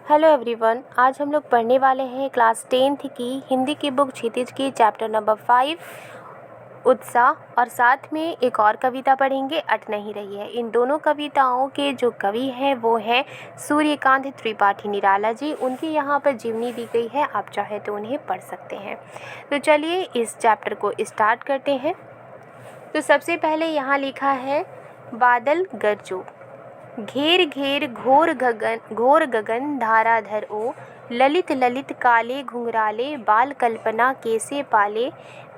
Hello everyone, आज हम लोग पढ़ने वाले हैं क्लास 10th की हिंदी की बुक क्षितिज की चैप्टर नंबर 5 उत्साह, और साथ में एक और कविता पढ़ेंगे अट नहीं रही है। इन दोनों कविताओं के जो कवि हैं वो है सूर्यकांत त्रिपाठी निराला जी। उनकी यहाँ पर जीवनी दी गई है, आप चाहे तो उन्हें पढ़ सकते हैं। तो चलिए इस चैप्टर को स्टार्ट करते हैं। तो सबसे पहले यहाँ लिखा है बादल गरजो, घेर घेर घोर गगन धाराधर ओ, ललित ललित काले घुंघराले बाल कल्पना कैसे पाले,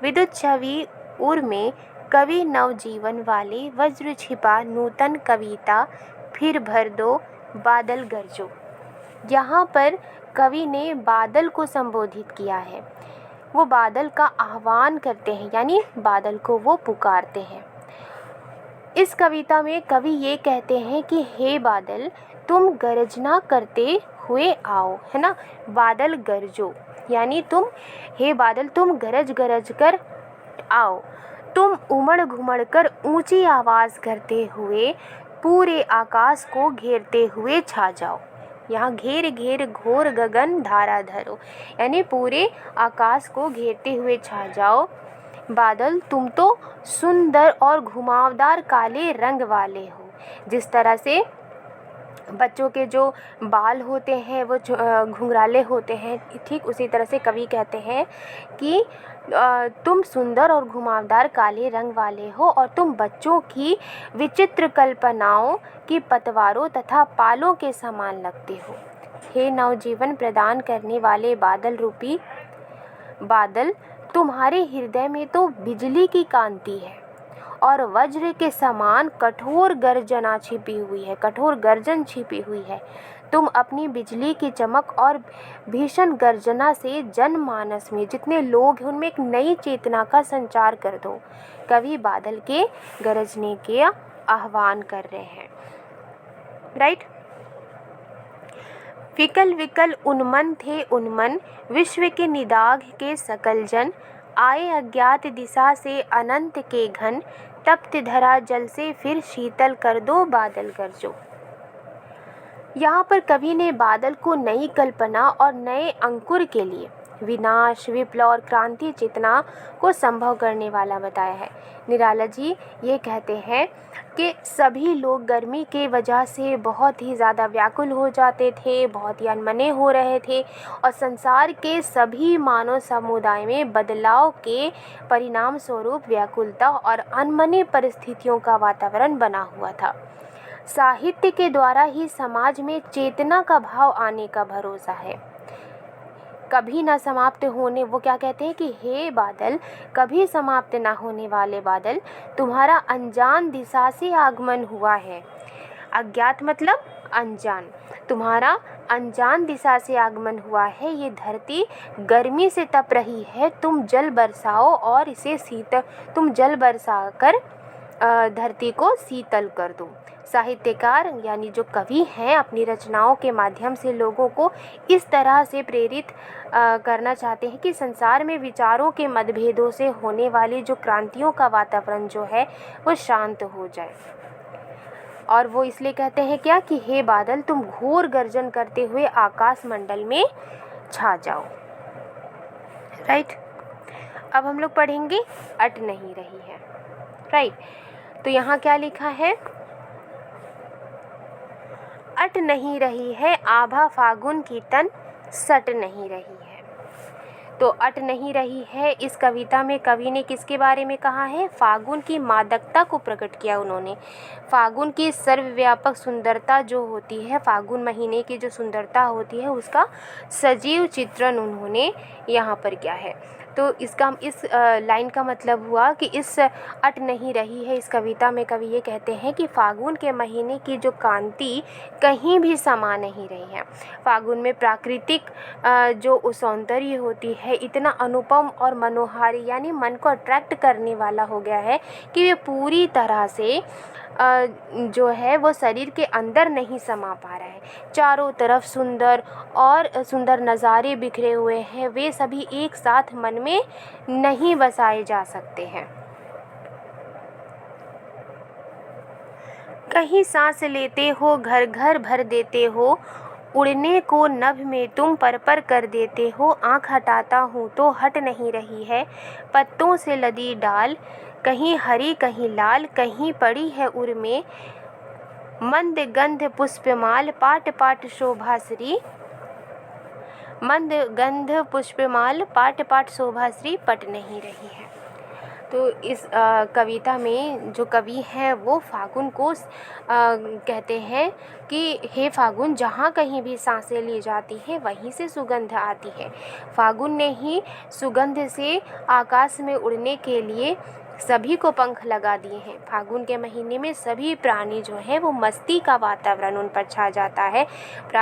विद्युत छवि उर में कवि नव जीवन वाले, वज्र छिपा नूतन कविता फिर भर दो बादल गरजो। यहाँ पर कवि ने बादल को संबोधित किया है। वो बादल का आह्वान करते हैं, यानी बादल को वो पुकारते हैं। इस कविता में कवि ये कहते हैं कि हे बादल, तुम गरजना करते हुए आओ, है ना। बादल गरजो यानी तुम, हे बादल तुम गरज गरज कर आओ, तुम उमड़ घुमड़ कर ऊंची आवाज़ करते हुए पूरे आकाश को घेरते हुए छा जाओ। यहाँ घेर घेर घोर गगन धारा धरो, यानी पूरे आकाश को घेरते हुए छा जाओ। बादल तुम तो सुंदर और घुमावदार काले रंग वाले हो। जिस तरह से बच्चों के जो बाल होते हैं वो घुंघराले होते हैं, ठीक उसी तरह से कवि कहते हैं कि तुम सुंदर और घुमावदार काले रंग वाले हो, और तुम बच्चों की विचित्र कल्पनाओं की पतवारों तथा पालों के समान लगते हो। हे नवजीवन प्रदान करने वाले बादल रूपी बादल, तुम्हारे हृदय में तो बिजली की कांति है और वज्र के समान कठोर गर्जना छिपी हुई है, कठोर गर्जन छिपी हुई है। तुम अपनी बिजली की चमक और भीषण गर्जना से जनमानस में जितने लोग हैं उनमें एक नई चेतना का संचार कर दो। कवि बादल के गरजने के आह्वान कर रहे हैं, राइट। विकल विकल उन्मन थे उन्मन, विश्व के निदाघ के सकल जन, आए अज्ञात दिशा से अनंत के घन, तप्त धरा जल से फिर शीतल कर दो बादल गरजो। यहाँ पर कवि ने बादल को नई कल्पना और नए अंकुर के लिए विनाश, विप्लव और क्रांति चेतना को संभव करने वाला बताया है। निराला जी ये कहते हैं कि सभी लोग गर्मी के वजह से बहुत ही ज़्यादा व्याकुल हो जाते थे, बहुत ही अनमने हो रहे थे, और संसार के सभी मानव समुदाय में बदलाव के परिणाम स्वरूप व्याकुलता और अनमने परिस्थितियों का वातावरण बना हुआ था। साहित्य के द्वारा ही समाज में चेतना का भाव आने का भरोसा है। कभी ना समाप्त होने, वो क्या कहते हैं कि हे बादल, कभी समाप्त ना होने वाले बादल, तुम्हारा अनजान दिशा से आगमन हुआ है। अज्ञात मतलब अनजान, तुम्हारा अनजान दिशा से आगमन हुआ है। ये धरती गर्मी से तप रही है, तुम जल बरसाओ और इसे शीतल, तुम जल बरसा कर धरती को शीतल कर दो। साहित्यकार यानी जो कवि हैं अपनी रचनाओं के माध्यम से लोगों को इस तरह से प्रेरित करना चाहते हैं कि संसार में विचारों के मतभेदों से होने वाली जो क्रांतियों का वातावरण जो है वो शांत हो जाए। और वो इसलिए कहते हैं क्या कि हे बादल, तुम घोर गर्जन करते हुए आकाश मंडल में छा जाओ, राइट। अब हम लोग पढ़ेंगे अट नहीं रही है, राइट। तो यहाँ क्या लिखा है, अट नहीं रही है आभा फागुन की तन सट नहीं रही है। तो अट नहीं रही है, इस कविता में कवि ने किसके बारे में कहा है, फागुन की मादकता को प्रकट किया उन्होंने। फागुन की सर्वव्यापक सुंदरता जो होती है, फागुन महीने की जो सुंदरता होती है उसका सजीव चित्रण उन्होंने यहाँ पर किया है। तो इसका इस लाइन का मतलब हुआ कि इस अट नहीं रही है, इस कविता में कवि ये कहते हैं कि फागुन के महीने की जो कांति कहीं भी समा नहीं रही है। फागुन में प्राकृतिक जो सौंदर्य होती है इतना अनुपम और मनोहारी, यानी मन को अट्रैक्ट करने वाला हो गया है कि वे पूरी तरह से जो है वो शरीर के अंदर नहीं समा पा रहा है। चारों तरफ सुंदर और सुंदर नज़ारे बिखरे हुए हैं, वे सभी एक साथ मन में नहीं बसाए जा सकते हैं। कहीं सांस लेते हो घर घर भर देते हो, उड़ने को नभ में तुम पर कर देते हो, आँख हटाता हूँ तो हट नहीं रही है। पत्तों से लदी डाल, कहीं हरी कहीं लाल, कहीं पड़ी है उर में। मंद गंध पुष्पमाल, पाट पाट शोभाश्री। मंद गंध पुष्पमाल, पाट पाट शोभाश्री, पट नहीं रही है। तो इस कविता में जो कवि हैं वो फागुन को कहते हैं कि हे फागुन, जहाँ कहीं भी सांसें ली जाती हैं वहीं से सुगंध आती है। फागुन ने ही सुगंध से आकाश में उड़ने के लिए सभी को पंख लगा दिए हैं। फागुन के महीने में सभी प्राणी जो हैं वो मस्ती का वातावरण उन पर छा जाता है।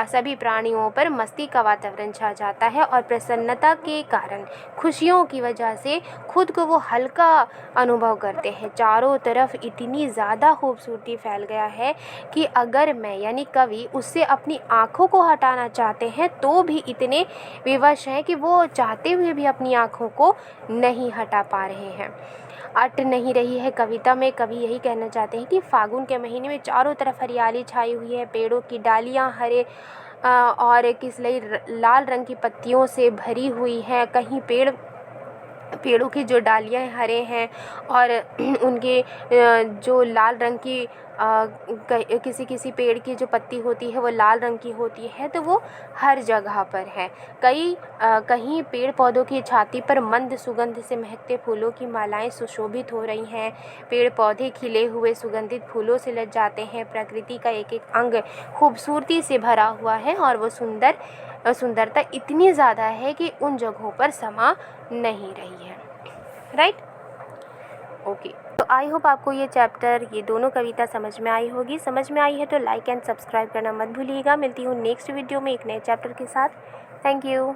सभी प्राणियों पर मस्ती का वातावरण छा जाता है और प्रसन्नता के कारण, खुशियों की वजह से खुद को वो हल्का अनुभव करते हैं। चारों तरफ इतनी ज़्यादा खूबसूरती फैल गया है कि अगर मैं यानी कवि उससे अपनी आँखों को हटाना चाहते हैं तो भी इतने विवश हैं कि वो चाहते हुए भी अपनी आँखों को नहीं हटा पा रहे हैं। अट नहीं रही है कविता में कवि यही कहना चाहते हैं कि फागुन के महीने में चारों तरफ हरियाली छाई हुई है। पेड़ों की डालियाँ हरे और किसलई लाल रंग की पत्तियों से भरी हुई हैं। कहीं पेड़ों की जो डालियाँ हरे हैं और उनके जो लाल रंग की किसी किसी पेड़ की जो पत्ती होती है वो लाल रंग की होती है, तो वो हर जगह पर है। कहीं पेड़ पौधों की छाती पर मंद सुगंध से महकते फूलों की मालाएं सुशोभित हो रही हैं। पेड़ पौधे खिले हुए सुगंधित फूलों से लद जाते हैं। प्रकृति का एक एक अंग खूबसूरती से भरा हुआ है और वो सुंदरता इतनी ज़्यादा है कि उन जगहों पर समा नहीं रही है। Right, okay. तो आई होप आपको ये चैप्टर, ये दोनों कविता समझ में आई होगी। समझ में आई है तो लाइक एंड सब्सक्राइब करना मत भूलिएगा। मिलती हूँ नेक्स्ट वीडियो में एक नए चैप्टर के साथ। Thank you.